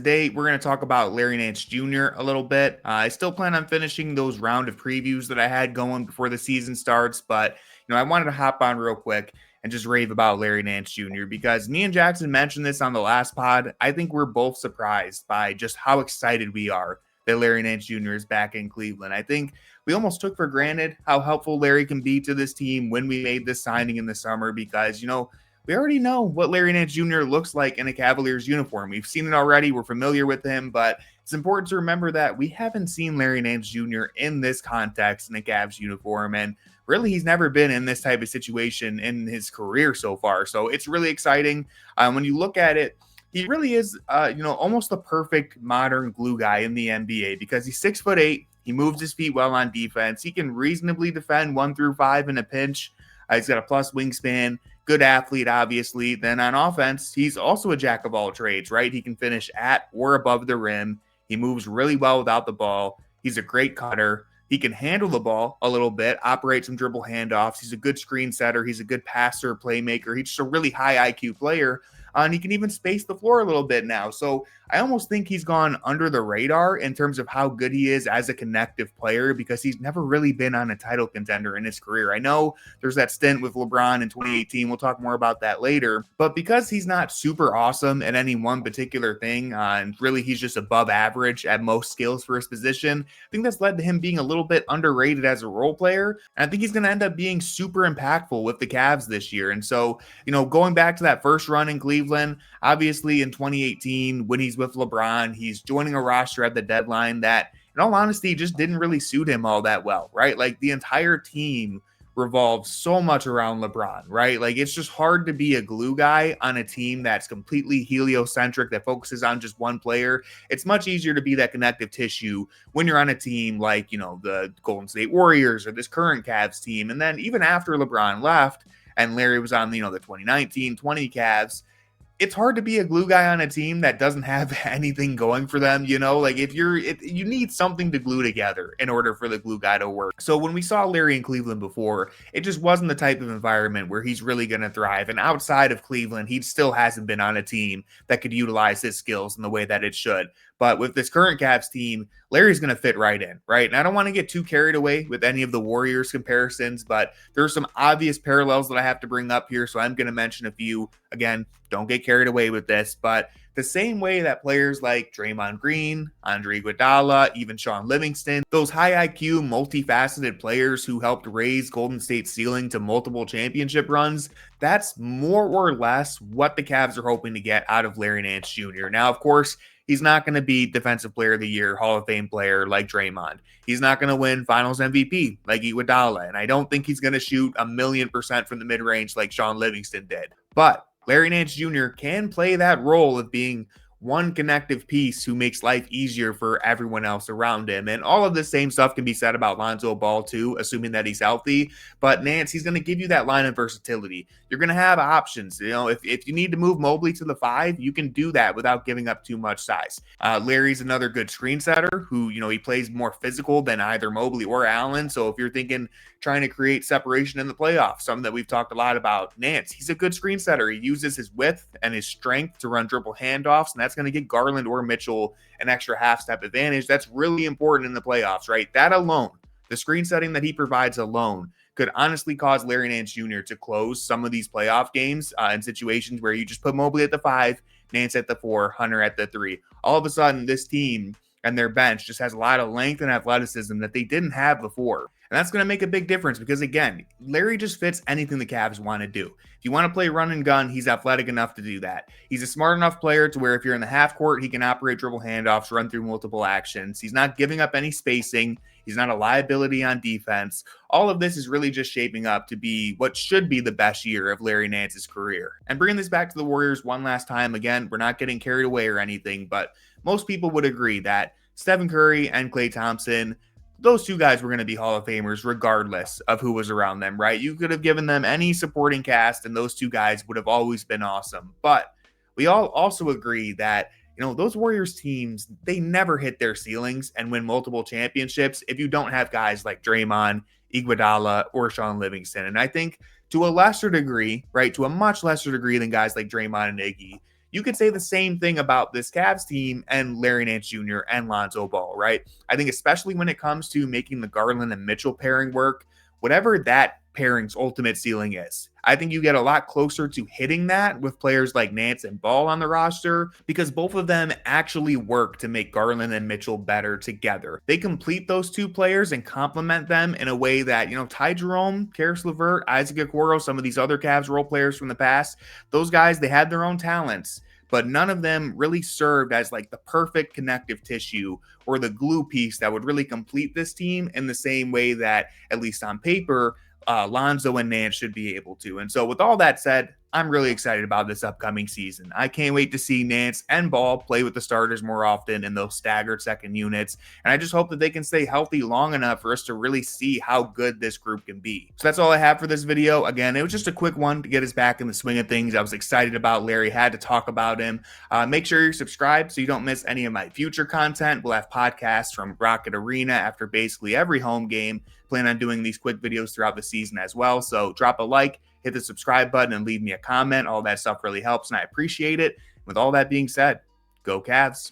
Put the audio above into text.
Today, we're going to talk about Larry Nance Jr. a little bit. I still plan on finishing those round of previews that I had going before the season starts, but I wanted to hop on real quick and just rave about Larry Nance Jr. because me and Jackson mentioned this on the last pod. I think we're both surprised by just how excited we are that Larry Nance Jr. is back in Cleveland. I think we almost took for granted how helpful Larry can be to this team when we made this signing in the summer because, we already know what Larry Nance Jr. looks like in a Cavaliers uniform. We've seen it already. We're familiar with him, but it's important to remember that we haven't seen Larry Nance Jr. in this context in a Cavs uniform. And really, he's never been in this type of situation in his career so far. So it's really exciting. When you look at it, he really is, almost the perfect modern glue guy in the NBA because he's 6'8". He moves his feet well on defense. He can reasonably defend 1 through 5 in a pinch. He's got a plus wingspan. Good athlete, obviously. Then on offense, he's also a jack of all trades, right? He can finish at or above the rim. He moves really well without the ball. He's a great cutter. He can handle the ball a little bit, operate some dribble handoffs. He's a good screen setter. He's a good passer, playmaker. He's just a really high IQ player. And he can even space the floor a little bit now. So I almost think he's gone under the radar in terms of how good he is as a connective player because he's never really been on a title contender in his career. I know there's that stint with LeBron in 2018. We'll talk more about that later. But because he's not super awesome at any one particular thing, and really he's just above average at most skills for his position, I think that's led to him being a little bit underrated as a role player. And I think he's going to end up being super impactful with the Cavs this year. And so, going back to that first run in Cleveland, obviously in 2018, when he's with LeBron, he's joining a roster at the deadline that, in all honesty, just didn't really suit him all that well, right? Like the entire team revolves so much around LeBron, right? Like it's just hard to be a glue guy on a team that's completely heliocentric, that focuses on just one player. It's much easier to be that connective tissue when you're on a team like, the Golden State Warriors or this current Cavs team. And then even after LeBron left and Larry was on, the 2019-20 Cavs, it's hard to be a glue guy on a team that doesn't have anything going for them, like you need something to glue together in order for the glue guy to work. So when we saw Larry in Cleveland before, it just wasn't the type of environment where he's really going to thrive. And outside of Cleveland, he still hasn't been on a team that could utilize his skills in the way that it should. But with this current Cavs team, Larry's going to fit right in, right? And I don't want to get too carried away with any of the Warriors comparisons, but there's some obvious parallels that I have to bring up here. So I'm going to mention a few. Again, don't get carried away with this, but the same way that players like Draymond Green, Andre Iguodala, even Shaun Livingston, those high IQ, multifaceted players who helped raise Golden State's ceiling to multiple championship runs, that's more or less what the Cavs are hoping to get out of Larry Nance Jr. Now, of course, he's not going to be Defensive Player of the Year, Hall of Fame player like Draymond. He's not going to win Finals MVP like Iguodala, and I don't think he's going to shoot 1,000,000% from the mid-range like Shaun Livingston did. But Larry Nance Jr. can play that role of being one connective piece who makes life easier for everyone else around him. And all of the same stuff can be said about Lonzo Ball too, assuming that he's healthy. But Nance, he's going to give you that line of versatility. You're going to have options. If you need to move Mobley to the 5, you can do that without giving up too much size. Larry's another good screen setter who, he plays more physical than either Mobley or Allen. So if you're thinking trying to create separation in the playoffs, something that we've talked a lot about, Nance, he's a good screen setter. He uses his width and his strength to run dribble handoffs, and that's going to get Garland or Mitchell an extra half-step advantage. That's really important in the playoffs, right? That alone, the screen setting that he provides alone, could honestly cause Larry Nance Jr. to close some of these playoff games in situations where you just put Mobley at the 5, Nance at the 4, Hunter at the 3. All of a sudden, this team and their bench just has a lot of length and athleticism that they didn't have before. And that's going to make a big difference because, again, Larry just fits anything the Cavs want to do. If you want to play run and gun, he's athletic enough to do that. He's a smart enough player to where if you're in the half court, he can operate dribble handoffs, run through multiple actions. He's not giving up any spacing. He's not a liability on defense. All of this is really just shaping up to be what should be the best year of Larry Nance's career. And bringing this back to the Warriors one last time, again, we're not getting carried away or anything, but most people would agree that Stephen Curry and Klay Thompson, those two guys were going to be Hall of Famers regardless of who was around them, right? You could have given them any supporting cast and those two guys would have always been awesome. But we all also agree that, those Warriors teams, they never hit their ceilings and win multiple championships if you don't have guys like Draymond, Iguodala, or Shaun Livingston. And I think to a lesser degree, right, to a much lesser degree than guys like Draymond and Iggy, You could say the same thing about this Cavs team and Larry Nance Jr. and Lonzo Ball, right? I think especially when it comes to making the Garland and Mitchell pairing work, whatever that pairing's ultimate ceiling is, I think you get a lot closer to hitting that with players like Nance and Ball on the roster because both of them actually work to make Garland and Mitchell better together. They complete those two players and complement them in a way that, Ty Jerome, Karis LeVert, Isaac Okoro, some of these other Cavs role players from the past, those guys, they had their own talents, but none of them really served as like the perfect connective tissue or the glue piece that would really complete this team in the same way that, at least on paper, Lonzo and Nance should be able to. And so with all that said, I'm really excited about this upcoming season. I can't wait to see Nance and Ball play with the starters more often in those staggered second units. And I just hope that they can stay healthy long enough for us to really see how good this group can be. So that's all I have for this video. Again, it was just a quick one to get us back in the swing of things. I was excited about Larry, had to talk about him. Make sure you're subscribed so you don't miss any of my future content. We'll have podcasts from Rocket Arena after basically every home game. Plan on doing these quick videos throughout the season as well. So drop a like, hit the subscribe button, and leave me a comment. All that stuff really helps, and I appreciate it. With all that being said, go Cavs.